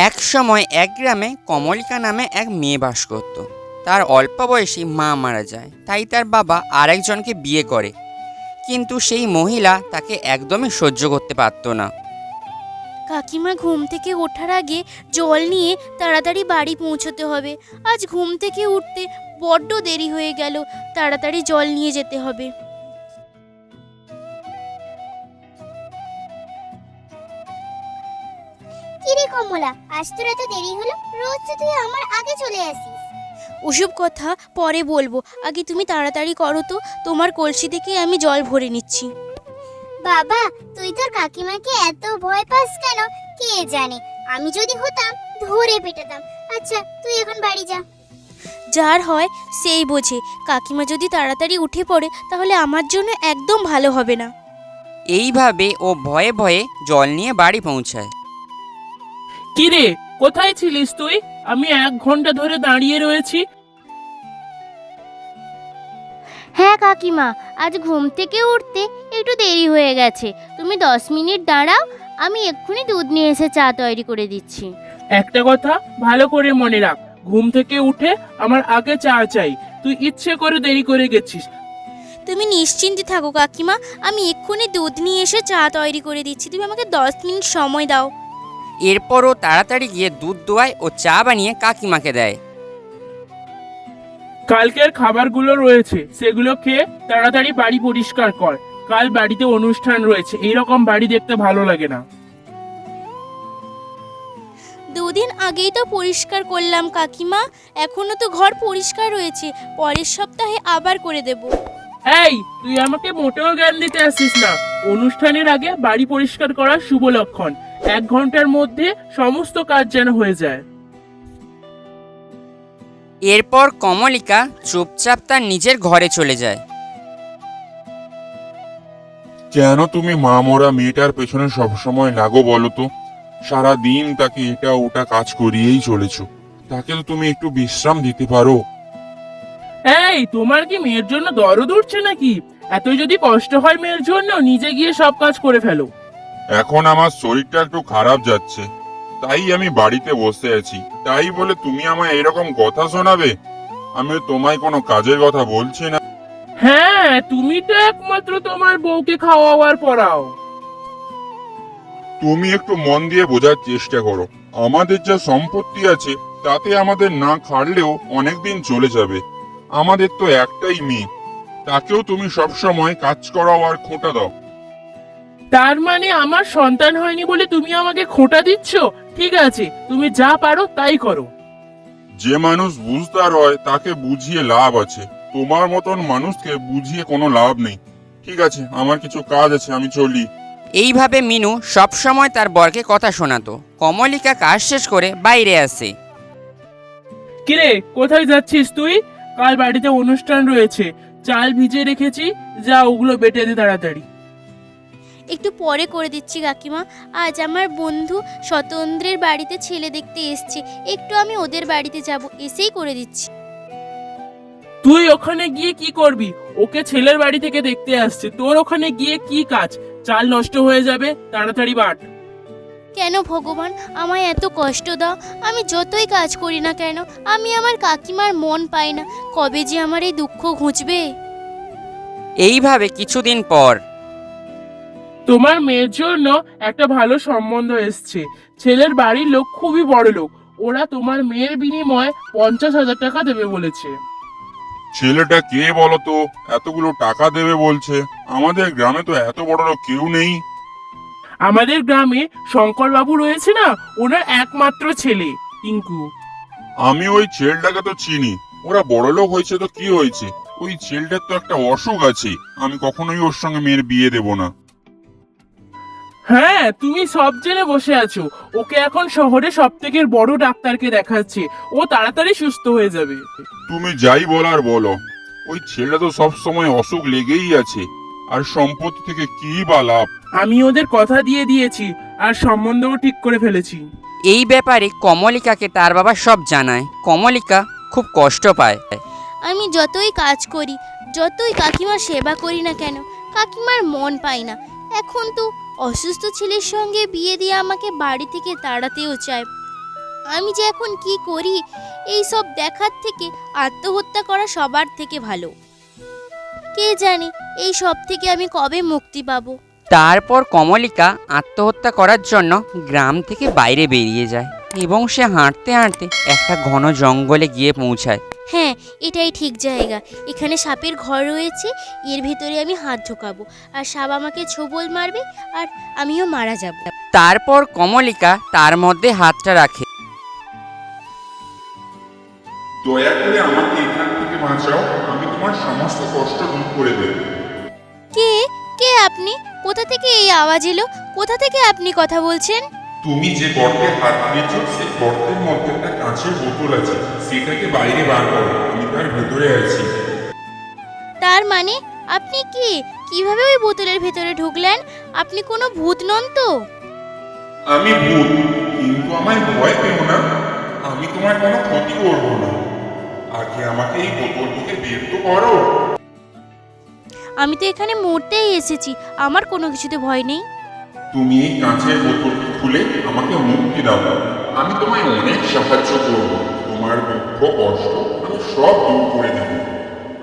এক সময় এক গ্রামে কমলিকা নামে এক মেয়ে বাস করত। তার অল্প বয়সী মা মারা যায়, তাই তার বাবা আরেকজনকে বিয়ে করে। কিন্তু সেই মহিলা তাকে একদমই সহ্য করতে পারত না। কাকিমা, ঘুম থেকে ওঠার আগে জল নিয়ে তাড়াতাড়ি বাড়ি পৌঁছতে হবে। আজ ঘুম থেকে উঠতে বড্ড দেরি হয়ে গেল, তাড়াতাড়ি জল নিয়ে যেতে হবে। কিরে কমলা, আজ তোর এত দেরি হলো? রোজ তো তুই আমার আগে চলে আসিস। ওসব কথা পরে বলবো, আগে তুমি তাড়াতাড়ি করো তো। তোমার কলসি থেকে আমি জল ভরে নিচ্ছি। বাবা, তুই তোর কাকিমাকে এত ভয় পাস কেন? কে জানে, আমি যদি হতাম ধরে পেটাতাম। আচ্ছা, তুই এখন বাড়ি যা। যার হয় সেই বোঝে। কাকিমা যদি তাড়াতাড়ি উঠে পড়ে তাহলে আমার জন্য একদম ভালো হবে না। এইভাবে ও ভয়ে ভয়ে জল নিয়ে বাড়ি পৌঁছায়। কিরে, কোথায় ছিলিস তুই? আমি 1 ঘন্টা ধরে দাঁড়িয়ে রয়েছি। হ্যাঁ কাকিমা, আজ ঘুম থেকে উঠতে একটু দেরি হয়ে গেছে। তুমি 10 মিনিট দাঁড়াও, আমি এক্ষুনি দুধ নিয়ে এসে চা তৈরি করে দিচ্ছি। একটা কথা ভালো করে মনে রাখ, ঘুম থেকে উঠে আমার আগে চা চাই। তুই ইচ্ছে করে দেরি করে গেছিস। তুমি নিশ্চিন্তে থাকো কাকিমা, আমি এক্ষুনি দুধ নিয়ে এসে চা তৈরি করে দিচ্ছি। তুমি আমাকে 10 মিনিট সময় দাও। এরপরও তাড়াতাড়ি গিয়ে দুধ দোয়ায় ও চা বানিয়ে কাকিমাকে দেয়। কালকের খাবারগুলো রয়েছে, সেগুলো খেয়ে তাড়াতাড়ি বাড়ি পরিষ্কার কর। কাল বাড়িতে অনুষ্ঠান রয়েছে, এইরকম বাড়ি দেখতে ভালো লাগে না। দুদিন আগেই তো পরিষ্কার করলাম কাকিমা, এখনো তো ঘর পরিষ্কার রয়েছে। পরের সপ্তাহে আবার করে দেব। এই, তুই আমাকে মোটেও জ্ঞান দিতে আসিস না। অনুষ্ঠানের আগে বাড়ি পরিষ্কার করা শুভ লক্ষণ। 1 ঘন্টার মধ্যে সমস্ত কাজ যেন হয়ে যায়। এরপর কমলিকা চুপচাপ তার নিজের ঘরে চলে যায়। কেন তুমি মা মরা মেয়েটার পেছনে সবসময় লাগো বলো তো? সারা দিন তাকে এটা ওটা কাজ করিয়েই চলেছো। তাকে তো তুমি একটু বিশ্রাম দিতে পারো। এই, তোমার কি মেয়ের জন্য দরদ উঠছে নাকি? এত যদি কষ্ট হয় মেয়ের জন্য, নিজে গিয়ে সব কাজ করে ফেলো। এখন আমার শরীরটা একটু খারাপ যাচ্ছে, তাই আমি বাড়িতে বসে আছি। তাই বলে তুমি আমায় এরকম কথা শোনাবে? আমি তোমায় কোনো কাজের কথা বলছি না। হ্যাঁ, তুমি তো একমাত্র তোমার বউকে খাওয়াবার পড়াও। তুমি একটু মন দিয়ে বোঝার চেষ্টা করো। আমাদের যা সম্পত্তি আছে তাতে আমাদের না খাটলেও অনেকদিন চলে যাবে। আমাদের তো একটাই মেয়ে, তাকেও তুমি সব সময় কাজ করাও আর খোঁটা দাও। তার মানে আমার সন্তান হয়নি বলে তুমি আমাকে খোঁটা দিচ্ছ? ঠিক আছে, তুমি যা পারো তাই করো। যে মানুষ বুঝদার হয় তাকে বুঝিয়ে লাভ আছে, তোমার মতন মানুষকে বুঝিয়ে কোনো লাভ নেই। ঠিক আছে, আমার কিছু কাজ আছে, আমি চলি। এইভাবে মিনু সব সময় তার বরকে কথা শোনাতো। কমলিকা কাজ শেষ করে বাইরে আসে। কিরে, কোথায় যাচ্ছিস তুই? কাল বাড়িতে অনুষ্ঠান রয়েছে, চাল ভিজিয়ে রেখেছি, যা ওগুলো বেটে দে তাড়াতাড়ি। একটু পরে করে দিচ্ছি কাকিমা। আজ আমার বন্ধু স্বতন্ত্রের বাড়িতে ছেলে দেখতে এসছে, একটু আমি ওদের বাড়িতে যাব, এসেই করে দিচ্ছি। তুই ওখানে গিয়ে কি করবি? ওকে ছেলের বাড়ি থেকে দেখতে আসছে, তোর ওখানে গিয়ে কি কাজ? চাল নষ্ট হয়ে যাবে, তাড়াতাড়ি বাট। কেন ভগবান আমায় এত কষ্ট দাও? আমি যতই কাজ করি না কেন, আমি আমার কাকিমার মন পাই না। কবে যে আমার এই দুঃখ ঘুচবে? এইভাবে কিছুদিন পর তোমার মেয়ের জন্য একটা ভালো সম্বন্ধ এসছে। ছেলের বাড়ির লোক খুবই বড় লোক। ওরা তোমার মেয়ের বিনিময়ে 50,000 টাকা দেবে বলেছে। ছেলেটা কে বলো তো, এতগুলো টাকা দেবে বলছে? আমাদের গ্রামে তো এত বড় লোক কেউ নেই। আমাদের গ্রামে শঙ্কর বাবু রয়েছে না, ওনার একমাত্র ছেলে টিঙ্কু। আমি ওই ছেলেটাকে তো চিনি। ওরা বড় লোক হয়েছে তো কি হয়েছে? ওই ছেলেটার তো একটা অসুখ আছে, আমি কখনোই ওর সঙ্গে মেয়ের বিয়ে দেব না। হ্যাঁ, তুমি সব জেনে বসে আছো। ওকে এখন শহরে সব থেকে বড় ডাক্তারকে দেখাচ্ছে, ও তাড়াতাড়ি সুস্থ হয়ে যাবে। তুমি যাই বলার বলো, ওই ছেলেটা তো সব সময় অসুখ লেগেই আছে। আর সম্পত্তি থেকে কি বা লাভ? আমি ওদের কথা দিয়ে দিয়েছি, আর সম্বন্ধও ঠিক করে ফেলেছি। এই ব্যাপারে কমলিকাকে তার বাবা সব জানায়। কমলিকা খুব কষ্ট পায়। আমি যতই কাজ করি, যতই কাকিমার সেবা করি না কেন, কাকিমার মন পাই না। এখন তো অসুস্থ ছেলের সঙ্গে বিয়ে দিয়ে আমাকে বাড়ি থেকে তাড়াতেও চায়। আমি যে এখন কি করি, এই সব দেখার থেকে আত্মহত্যা করা সবার থেকে ভালো। কে জানে এই সব থেকে আমি কবে মুক্তি পাবো। তারপর কমলিকা আত্মহত্যা করার জন্য গ্রাম থেকে বাইরে বেরিয়ে যায় এবং সে হাঁটতে হাঁটতে একটা ঘন জঙ্গলে গিয়ে পৌঁছায়। হ্যাঁ, এটাই ঠিক জায়গা। এখানে সাপের ঘর রয়েছে, এর ভেতরে আমি হাত ঢোকাবো আর সাপ আমাকে ছোবল মারবে আর আমিও মারা যাব। তারপর কমলিকা তার মধ্যে হাতটা রাখে। দয়া করে আমাকে এখান থেকে বাঁচাও, আমি তোমার সমস্ত কষ্ট দূর করে দেব। কে কে আপনি? কোথা থেকে এই আওয়াজ এলো? কোথা থেকে আপনি কথা বলছেন? তুমি যে গর্তে হাত দিয়েছো সেই গর্তের মধ্যে একটা কাঁচের বোতল আছে, সেটাকে বাইরে বার করো, আমি তার ভেতরে আছি। তার মানে আপনি কি কিভাবে ওই বোতলের ভেতরে ঢুকলেন? আপনি কোনো ভূত নন তো? আমি ভূত, কিন্তু আমায় ভয় পেও না, আমি তোমার কোনো ক্ষতি করবো না। আগে আমাকে এই বোতল থেকে বের তো করো। আমি তো এখানে মরতেই এসেছি, আমার কোনো কিছুতে ভয় নেই। তুমি এই কাঁচের বোতলটি খুলে আমাকে মুক্তি দাও, আমি তোমায় অনেক সাহায্য করব। তোমার দুঃখ কষ্ট আমি সব দূর করে দেব।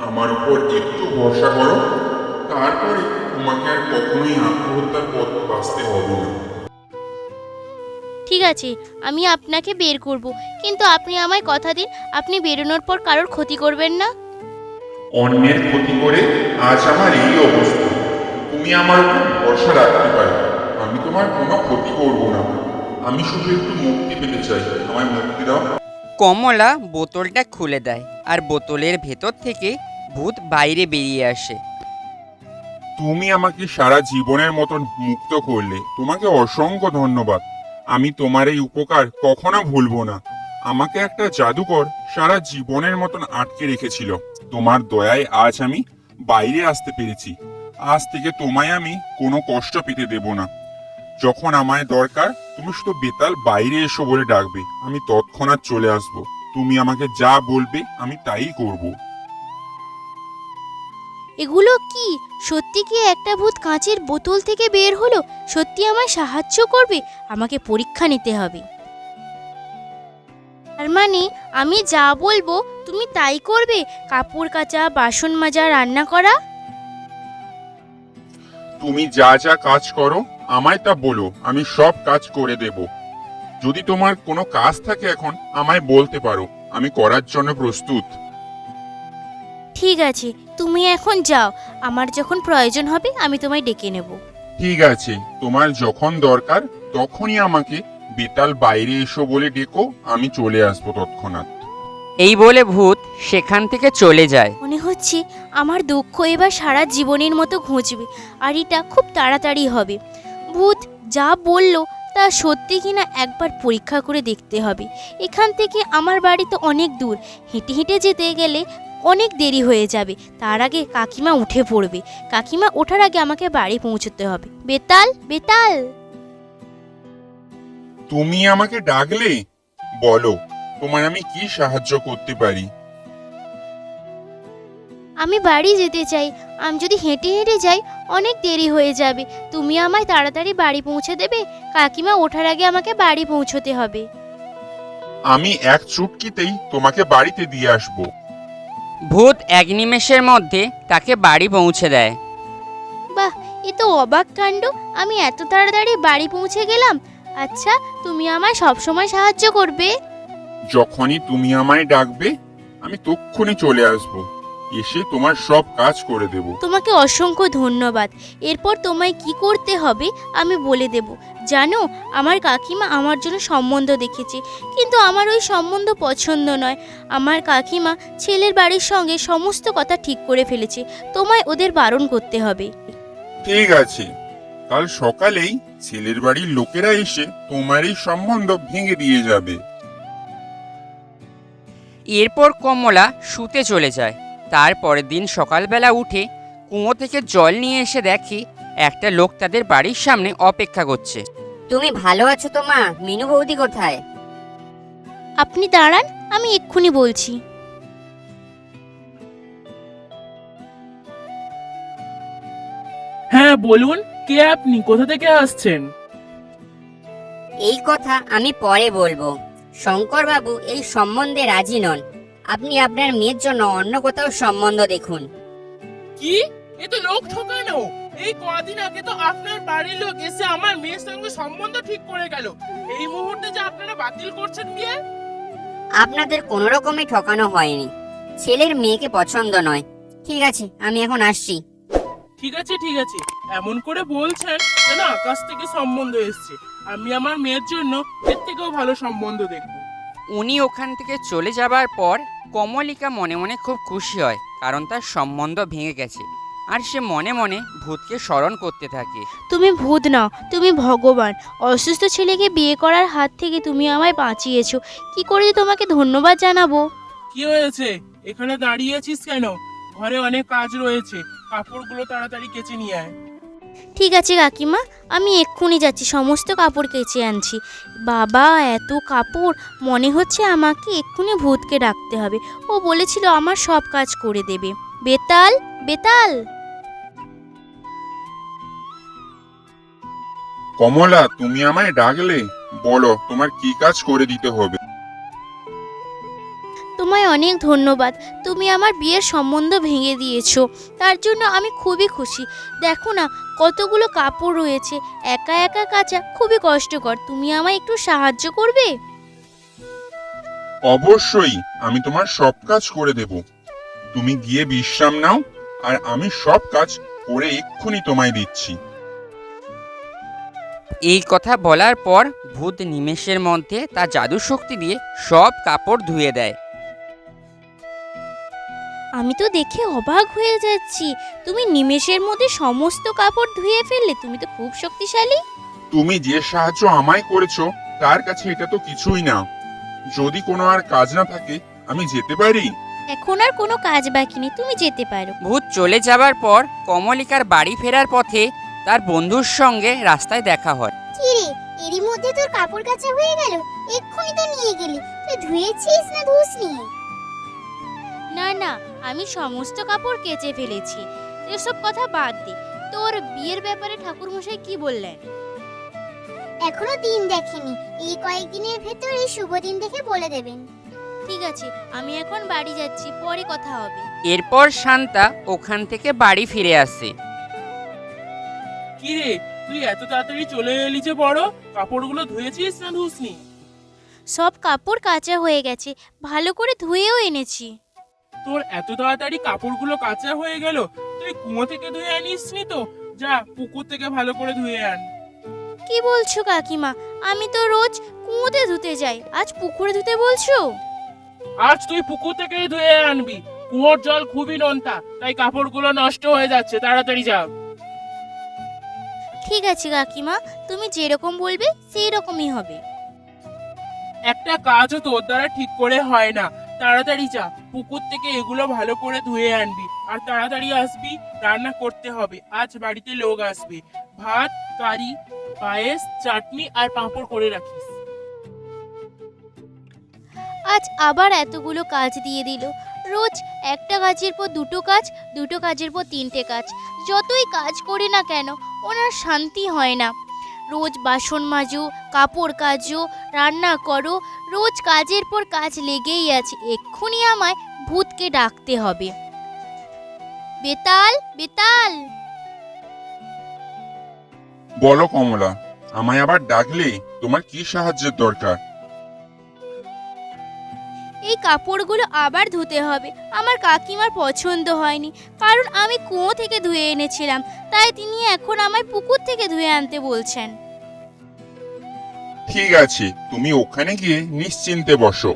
আমার উপর একটু ভরসা করো, তারপরে তোমাকে আর কখনোই আত্মহত্যার পথ বাঁচতে হবে না। ঠিক আছে, আমি আপনাকে বের করব, কিন্তু আপনি আমায় কথা দিন আপনি বেরোনোর পর কারোর ক্ষতি করবেন না। অন্যের ক্ষতি করে আজ আমার এই অবস্থা। তুমি আমার উপর ভরসা রাখতে পারো, আমি তোমার কোনো ক্ষতি করব না। আমি শুধু একটু মুক্তি পেতে চাই, আমায় মুক্তি দাও। কমলা বোতলটা খুলে দেয় আর বোতলের ভেতর থেকে ভূত বাইরে বেরিয়ে আসে। তুমি আমাকে সারা জীবনের মতন মুক্ত করলে, তোমাকে অসংখ্য ধন্যবাদ। আমি তোমার এই উপকার কখনো ভুলবো না। আমাকে একটা জাদুকর সারা জীবনের মতন আটকে রেখেছিল, তোমার দয়ায় আজ আমি বাইরে আসতে পেরেছি। আজ থেকে তোমায় আমি কোনো কষ্ট পেতে দেব না। যখন আমায় দরকার তুমি শুধু বেতাল বাইরে এসো বলে ডাকবে, আমি তৎক্ষণাৎ চলে আসব। তুমি আমাকে যা বলবে আমি তাই করব। এগুলো কি? সত্যি কি একটা ভূত কাঁচের বোতল থেকে বের হলো? সত্যি আমায় সাহায্য করবে? আমাকে পরীক্ষা নিতে হবে। তার মানে আমি যা বলবো তুমি তাই করবে? কাপড় কাচা, বাসন মাজা, রান্না করা? তুমি যা যা কাজ করো আমায় তা বলো, আমি সব কাজ করে দেব। যদি তোমার কোনো কাজ থাকে এখন আমায় বলতে পারো, আমি করার জন্য প্রস্তুত। ঠিক আছে, তুমি এখন যাও, আমার যখন প্রয়োজন হবে আমি তোমায় ডেকে নেব। ঠিক আছে, তোমার যখন দরকার তখনই আমাকে বেতাল বাইরে এসো বলে ডেকো, আমি চলে আসবো তৎক্ষণাৎ। এই বলে ভূত সেখান থেকে চলে যায়। মনে হচ্ছে আমার দুঃখ এবার সারা জীবনের মতো ঘুচবে, আর এটা খুব তাড়াতাড়ি হবে। ভূত যা বলল তা সত্যি কিনা একবার পরীক্ষা করে দেখতে হবে। এখান থেকে আমার বাড়ি তো অনেক দূর, হেঁটে হেঁটে যেতে গেলে অনেক দেরি হয়ে যাবে। তার আগে কাকিমা উঠে পড়বে, কাকিমা ওঠার আগে আমাকে বাড়ি পৌঁছতে হবে। বেতাল, বেতাল! তুমি আমাকে ডাকলে, বলো তোমার আমি কি সাহায্য করতে পারি। আমি বাড়ি যেতে চাই, আমি যদি হেঁটে হেঁটে যাই অনেক দেরি হয়ে যাবে। তুমি আমায় তাড়াতাড়ি বাড়ি পৌঁছে দেবে? কাকিমা ওঠার আগে আমাকে বাড়ি পৌঁছতে হবে। আমি এক চুটকিতেই তোমাকে বাড়িতে দিয়ে আসবো। ভূত এক নিমেষের মধ্যে তাকে বাড়ি পৌঁছে দেয়। বাহ, এ তো অবাক কাণ্ড! আমি এত তাড়াতাড়ি বাড়ি পৌঁছে গেলাম। আচ্ছা, তুমি আমায় সবসময় সাহায্য করবে? যখনই তুমি আমায় ডাকবে আমি তক্ষুনি চলে আসবো, এসে তোমার সব কাজ করে দেব। তোমাকে অসংখ্য ধন্যবাদ। এরপর তোমায় কি করতে হবে আমি বলে দেব। জানো, আমার কাকিমা আমার জন্য সম্বন্ধ দেখেছে, কিন্তু আমার ওই সম্বন্ধ পছন্দ নয়। আমার কাকিমা ছেলের বাড়ির সঙ্গে সমস্ত কথা ঠিক করে ফেলেছে, তোমায় ওদের বারণ করতে হবে। ঠিক আছে, কাল সকালেই ছেলের বাড়ির লোকেরা এসে তোমার এই সম্বন্ধ ভেঙে দিয়ে যাবে। এরপর কমলা শুতে চলে যায়। তারপরের দিন সকালবেলা উঠে কুয়ো থেকে জল নিয়ে এসে দেখে একটা লোক তাদের বাড়ির সামনে অপেক্ষা করছে। তুমি ভালো আছো তো মা? মিনু বৌদি কোথায়? আপনি দাঁড়ান, আমি এক্ষুনি বলছি। হ্যাঁ বলুন, কে আপনি? কোথা থেকে আসছেন? এই কথা আমি পরে বলবো। শঙ্কর বাবু এই সম্বন্ধে রাজি নন। আপনি আপনার মেয়ের জন্য অন্য কোথাও সম্বন্ধ দেখুন। কি? এ তো লোক ঠকানো। এই কদিন আগে তো আপনার বাড়ির লোক এসে আমার মেয়ের সঙ্গে সম্বন্ধ ঠিক করে গেল। এই মুহূর্তে যে আপনারা বাতিল করছেন বিয়ে? আপনাদের কোনো রকমই ঠকানো হয়নি। ছেলের মেয়েকে পছন্দ নয়। ঠিক আছে, আমি এখন আসছি। ঠিক আছে ঠিক আছে, এমন করে বলছেন যেন আকাশ থেকে সম্বন্ধ এসছে। আমি আমার মেয়ের জন্য এর থেকেও ভালো সম্বন্ধ দেখব। উনি ওখান থেকে চলে যাবার পর কমলিকা মনে মনে খুব খুশি হয়, কারণ তার সম্বন্ধ ভেঙে গেছে। আর সে মনে মনে ভূতকে স্মরণ করতে থাকে। তুমি ভূত নাও, তুমি ভগবান। অসুস্থ ছেলেকে বিয়ে করার হাত থেকে তুমি আমায় বাঁচিয়েছো। কি করে যে তোমাকে ধন্যবাদ জানাবো। কি হয়েছে? এখানে দাঁড়িয়ে আছিস কেন? ঘরে অনেক কাজ রয়েছে, কাপড়গুলো তাড়াতাড়ি কেচে নিয়ে আয়। ঠিক আছে কাকিমা, আমি এক্ষুনি যাচ্ছি, সমস্ত কাপড় কেচে আনছি। বাবা, এত কাপড়! মনে হচ্ছে আমাকে এক্ষুনি ভূতকে ডাকতে হবে। ও বলেছিল আমার সব কাজ করে দেবে। বেতাল, বেতাল! কমলা, তুমি আমায় ডাকলে? বলো, তোমার কি কাজ করে দিতে হবে? তোমায় অনেক ধন্যবাদ। তুমি আমার বিয়ের সম্বন্ধ ভেঙে দিয়েছো, তার জন্য আমি খুবই খুশি। দেখো না, কতগুলো কাপড় রয়েছে, একা একা কাচা খুবই কষ্টকর। তুমি আমায় একটু সাহায্য করবে? অবশ্যই, আমি তোমার সব কাজ করে দেব। তুমি গিয়ে বিশ্রাম নাও, আর আমি সব কাজ করে এক্ষুনি তোমায় দিচ্ছি। এই কথা বলার পর ভূত নিমেষের মধ্যে তার জাদু শক্তি দিয়ে সব কাপড় ধুয়ে দেয়। আমি তো দেখে অবাক হয়ে যাচ্ছি, তুমি নিমেষের মধ্যে সমস্ত কাপড় ধুয়ে ফেললে। তুমি তো খুব শক্তিশালী। তুমি যে সাহায্য আমায় করেছো তার কাছে এটা তো কিছুই না। যদি কোনো আর কাজ না থাকে, আমি যেতে পারি? এখন আর কোনো কাজ বাকি নেই, তুমি যেতে পারো। ভূত চলে যাবার পর কমলিকার বাড়ি ফেরার পথে তার বন্ধুর সঙ্গে রাস্তায় দেখা হয়। কি রে, এরই মধ্যে তোর কাপড় কাচা হয়ে গেল? এক্ষুনি তো নিয়ে গেলি। তুই ধুয়েছিস না ধুসনি? না না, আমি সমস্ত কাপড় কেচে ফেলেছি। এসব কথা বাদ দে। তোর বিয়ের ব্যাপারে ঠাকুরমশাই কি বললেন? এখনো দিন দেখেনি, এই কয়েকদিনের ভেতরে শুভ দিন দেখে বলে দেবেন। ঠিক আছে, আমি এখন বাড়ি যাচ্ছি, পরে কথা হবে। এরপর শান্তা ওখান থেকে বাড়ি ফিরে আসে। কি রে, তুই এত তাড়াতাড়ি চলে এলি যে? বড়, কাপড়গুলো ধুয়েছিস না ধুসনি? সব কাপড় কাচা হয়ে গেছে, ভালো করে ধুয়েও এনেছি। তোর এত তাড়াতাড়ি কাপড়গুলো কাঁচা হয়ে গেল? তুই কুয়ো থেকে ধুয়ে আনিসনি তো? যা, পুকুর থেকে ভালো করে ধুয়ে আন। কি বলছো কাকিমা? আমি তো রোজ কুয়োতে ধুতে যাই, আজ পুকুরে ধুতে বলছো? আজ তুই পুকুর থেকেই ধুয়ে আনবি। কুয়োর জল খুবই নোনতা, তাই কাপড়গুলো নষ্ট হয়ে যাচ্ছে। তাড়াতাড়ি যা। ঠিক আছে কাকিমা, তুমি যেরকম বলবে সেই রকমই হবে। একটা কাজও তোর দ্বারা ঠিক করে হয় না। তাড়াতাড়ি যা, পুকুর থেকে এগুলো ভালো করে ধুয়ে আনবি। আর তাড়াতাড়ি আসবি, রান্না করতে হবে। আজ বাড়িতে লোক আসবে। ভাত, কারি, পায়েস, চাটনি আর পাঁপড় করে রাখিস। আজ আবার এতগুলো কাজ দিয়ে দিল। রোজ একটা কাজের পর দুটো কাজ, দুটো কাজের পর তিনটে কাজ। যতই কাজ করি না কেন, ওনার শান্তি হয় না। রোজ বাসন মাজো, কাপড় কাচো, রান্না করো, রোজ কাজের পর কাজ লেগেই আছে। এক্ষুনি আমায় ভূতকে ডাকতে হবে। বেতাল, বেতাল! বলো কমলা, আমায় আবার ডাকলে? তোমার কি সাহায্যের দরকার? এই কাপড়গুলো আবার ধুতে হবে। আমার কাকিমার পছন্দ হয়নি, কারণ আমি কুয়ো থেকে ধুয়ে এনেছিলাম, তাই তিনি এখন আমায় পুকুর থেকে ধুয়ে আনতে বলছেন। ঠিক আছে, তুমি ওখানে গিয়ে নিশ্চিন্তে বসো।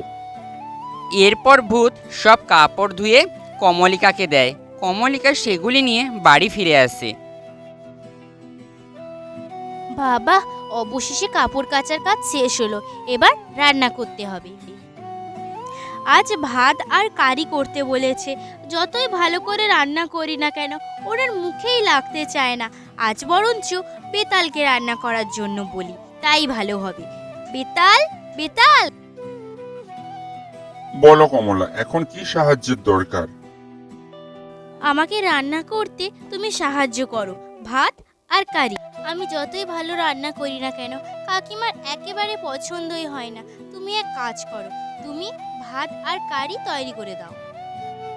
এরপর ভূত সব কাপড় ধুয়ে কমলিকাকে দেয়। কমলিকা সেগুলি নিয়ে বাড়ি ফিরে আসে। বাবা, অবশেষে কাপড় কাচার কাজ শেষ হলো। এবার রান্না করতে হবে। আজ ভাত আর কারি করতে বলেছে। যতই ভালো করে রান্না করি না কেন, ওনার মুখেই লাগতে চায় না। আজ বরঞ্চ বেতালকে রান্না করার জন্য বলি, তাই ভালো হবে। বেতাল, বেতাল! বলো কমলা, এখন কি সাহায্যের দরকার? আমাকে রান্না করতে তুমি সাহায্য করো। ভাত আর কারি। আমি যতই ভালো রান্না করি না কেন, কাকিমার একেবারে পছন্দই হয় না। তুমি তুমি এক কাজ করো, তুমি ভাত আর কারি তৈরি করে দাও,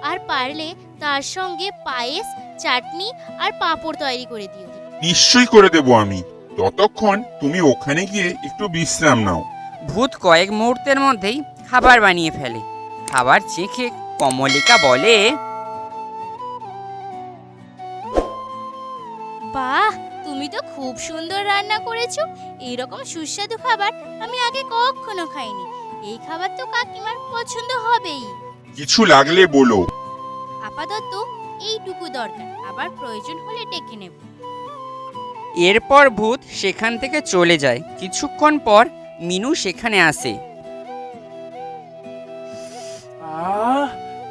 আর পারলে তার সঙ্গে পায়েস, চাটনি আর পাঁপড় তৈরি করে দিও। নিশ্চয়ই করে দেব আমি। ততক্ষণ তুমি ওখানে গিয়ে একটু বিশ্রাম নাও। ভূত কয়েক মুহূর্তের মধ্যেই খাবার বানিয়ে ফেলে। খাবার চেখে কমলিকা বলে, বাহ, তুমি তো খুব সুন্দর রান্না করেছো। এইরকম সুস্বাদু খাবার আমি আগে কখনো খাইনি। এই খাবার তো কাকিমার পছন্দ হবেই। কিছু লাগলে বলো। আপাতত এইটুকু দরকার, আবার প্রয়োজন হলে ডেকে নেব। এরপর ভূত সেখান থেকে চলে যায়। কিছুক্ষণ পর মিনু সেখানে আসে।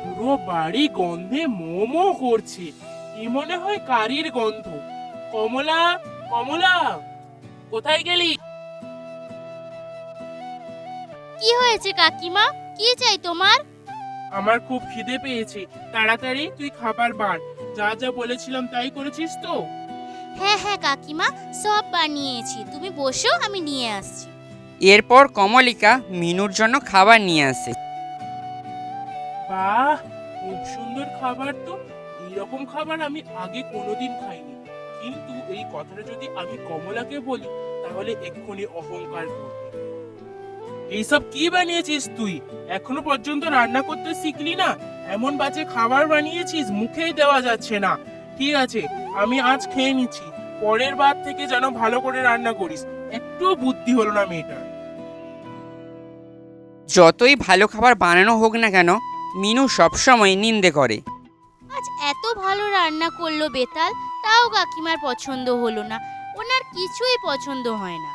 পুরো বাড়ি গন্ধে মোমো করছে। কি মনে হয় কারির গন্ধ। কমলা, কমলা, কোথায় গেলি? কি হয়েছে কাকিমা, কি চাই তোমার? আমার খুব খিদে পেয়েছে, তাড়াতাড়ি তুই খাবার বান। যা যা বলেছিলাম তাই করেছিস তো? হ্যাঁ হ্যাঁ কাকিমা, সব বানিয়েছি, তুমি বসো, আমি নিয়ে আসছি। এরপর কমলিকা মিনুর জন্য খাবার নিয়ে আসে। বাহ, খুব সুন্দর খাবার তো। এইরকম খাবার আমি আগে কোনোদিন খাইনি। কিন্তু এই কথাটা যদি আমি কমলাকে বলি, তাহলে এক্ষুনি অহংকার করবে। এইসব কি বানিয়েছিস তুই? এখনো পর্যন্ত রান্না করতে শিখলি না? এমন বাজে খাবার বানিয়েছিস, মুখেই দেওয়া যাচ্ছে না। ঠিক আছে, আমি আজ খেয়ে নিচ্ছি, পরের বার থেকে যেন ভালো করে রান্না করিস। একটু বুদ্ধি হলো না মেয়েটার। যতই ভালো খাবার বানানো হোক না কেন, মিনু সবসময় নিন্দে করে। আজ এত ভালো রান্না করলো বেতাল, তাও কাকিমার পছন্দ হলো না। ওনার কিছুই পছন্দ হয় না।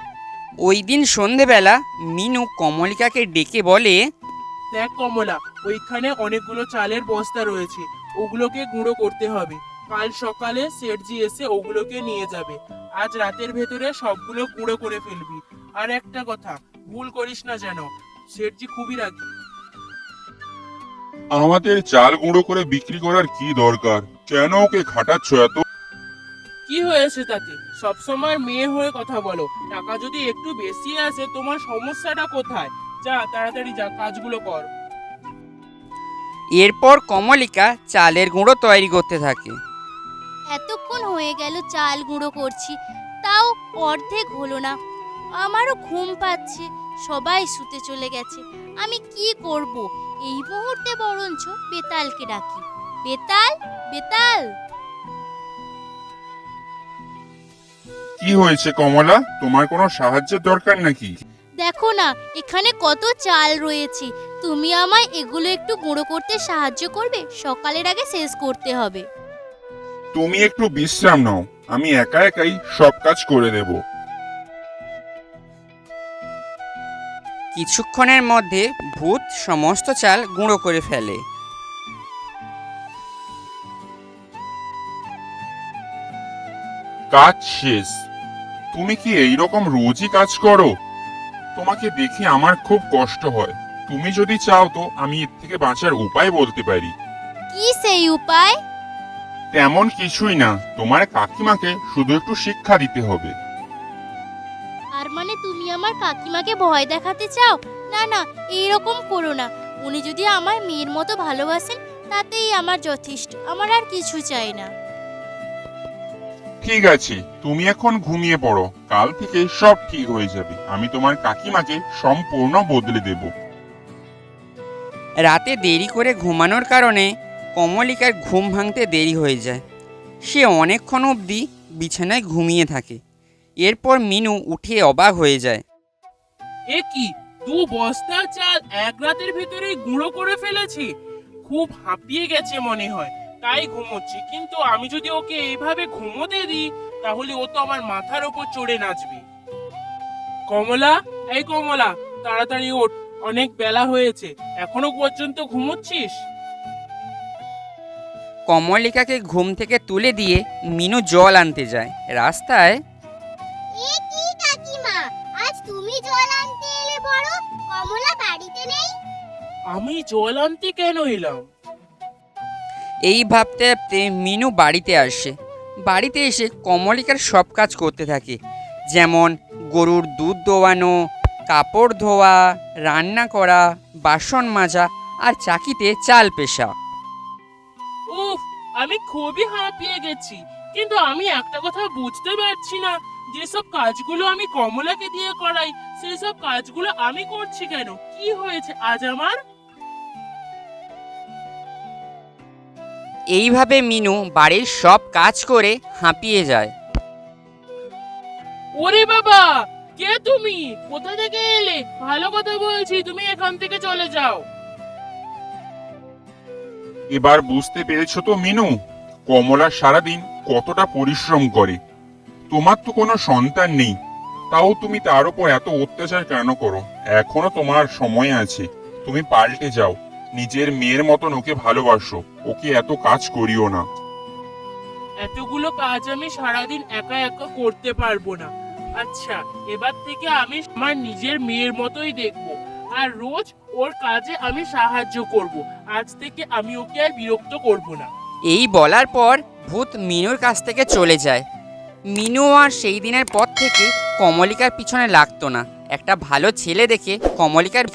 ওই দিন সন্ধেবেলা মিনু কমলিকাকে ডেকে বলে, দেখ কমলা, ওইখানে অনেকগুলো চালের বস্তা রয়েছে, ওগুলোকে গুঁড়ো করতে হবে। কাল সকালে সেটজি এসে ওগুলোকে নিয়ে যাবে। আজ রাতের ভেতরে সবগুলো গুঁড়ো করে ফেলবি। আর একটা কথা, ভুল করিস না যেন, সেটজি খুবই রাগী। আমাদের চাল গুঁড়ো করে বিক্রি করার কি দরকার? কেন ওকে খাটাচ্ছ এত? কি হয়েছে তাতে? সবসময় মেয়ে হয়ে কথা বলো। টাকা যদি একটু বেশি আসে, তোমার সমস্যাটা কোথায়? যা তাড়াতাড়ি যা, কাজগুলো কর। এরপর কমলিকা চালের গুঁড়ো তৈরি করতে থাকে। এতক্ষণ হয়ে গেল চাল গুঁড়ো করছি, তাও অর্ধেক হলো না। আমারও ঘুম পাচ্ছে, সবাই শুতে চলে গেছে। আমি কি করব? এই মুহূর্তে বরঞ্চ বেতালকে ডাকি। বেতাল, বেতাল। কি হয়েছে কমলা? তোমার কোনো সাহায্যের দরকার নাকি? দেখো না, এখানে কত চাল রয়েছে। তুমি আমায় এগুলো একটু গুঁড়ো করতে সাহায্য করবে? সকালের আগে শেষ করতে হবে। তুমি একটু বিশ্রাম নাও, আমি একা একাই সব কাজ করে দেব। কিছুক্ষণের মধ্যে ভূত সমস্ত চাল গুঁড়ো করে ফেলে। কাজ শেষ। তুমি কি এইরকম রোজই কাজ করো? তোমাকে দেখে আমার খুব কষ্ট হয়। তুমি যদি চাও তো আমি এর থেকে বাঁচার উপায় বলতে পারি। কি সেই উপায়? তেমন কিছুই না, তোমার কাকিমাকে শুধু একটু শিক্ষা দিতে হবে। আর মানে তুমি আমার কাকিমাকে ভয় দেখাতে চাও? না না, এইরকম করো না। উনি যদি আমার মেয়ের মতো ভালোবাসেন, তাতেই আমার যথেষ্ট। আমার আর কিছু চাই না। ঠিক আছে, তুমি এখন ঘুমিয়ে পড়ো। কাল থেকে সব ঠিক হয়ে যাবে। আমি তোমার কাকিমাকে সম্পূর্ণ বদলে দেব। রাতে দেরি করে ঘুমানোর কারণে কমলিকার ঘুম ভাঙতে দেরি হয়ে যায়। সে অনেকক্ষণ অবধি বিছানায় ঘুমিয়ে থাকে। এরপর মিনু উঠে অবাক হয়ে যায়। এ কি, 2 বস্তা চাল এক রাতের ভেতরে গুঁড়ো করে ফেলেছি? খুব হাঁপিয়ে গেছে মনে হয়, তাই ঘুমোচ্ছি। কিন্তু আমি যদি ওকে এইভাবে ঘুমোতে দিই, তাহলে ও তো আমার মাথার ওপর চড়ে নাচবে। কমলা, এই কমলা, তাড়াতাড়ি ওঠ, অনেক বেলা হয়েছে, এখনো পর্যন্ত ঘুমোচ্ছিস? কমলিকাকে ঘুম থেকে তুলে দিয়ে মিনু জল আনতে যায়। রাস্তায় এ কি কাকিমা, আজ তুমি জল আনতে এলে বড়? কমলা বাড়িতে নেই? আমি জল আনতে কেন এলাম? এই ভাবতে ভাবতে মিনু বাড়িতে আসে। বাড়িতে এসে কমলিকার সব কাজ করতে থাকে, যেমন গরুর দুধ দোয়ানো, কাপড় ধোয়া, রান্না করা, বাসন মাজা আর চাকিতে চাল পেশা। উফ, আমি খুবই হাঁপিয়ে গেছি, কিন্তু আমি একটা কথা বুঝতে পারছি না, যেসব কাজগুলো আমি কমলাকে দিয়ে করাই সেসব কাজগুলো আমি করছি কেন? কি হয়েছে আজ আমার? এইভাবে মিনু বাড়ির সব কাজ করে হাঁপিয়ে যায়। ওরে বাবা, কে তুমি? কোথা থেকে এলে? ভালো কথা বলছি, তুমি এখান থেকে চলে যাও। এবার বুঝতে পেরেছো তো মিনু, কমলা সারাদিন কতটা পরিশ্রম করে। তোমার তো কোনো সন্তান নেই, তাও তুমি তার উপর এত অত্যাচার কেন করো? এখনো তোমার সময় আছে, তুমি পাল্টে যাও, নিজের মেয়ের মতন ওকে ভালোবাসো, ওকে এত কাজ করিও না। এতগুলো কাজ আমি সারাদিন একা একা করতে পারবো না। আচ্ছা, এবার থেকে আমি আমার নিজের মেয়ের মতোই দেখবো, আর রোজ ওর কাজে আমি সাহায্য করব। আজ থেকে আমি ওকে আর বিরক্ত করব না। এই বলার পর ভূত মিনুর কাছ থেকে চলে যায়। মিনু আর সেই দিনের পর থেকে কমলিকার পিছনে লাগতো না। একটা ভালো ছেলে দেখে কমলিকার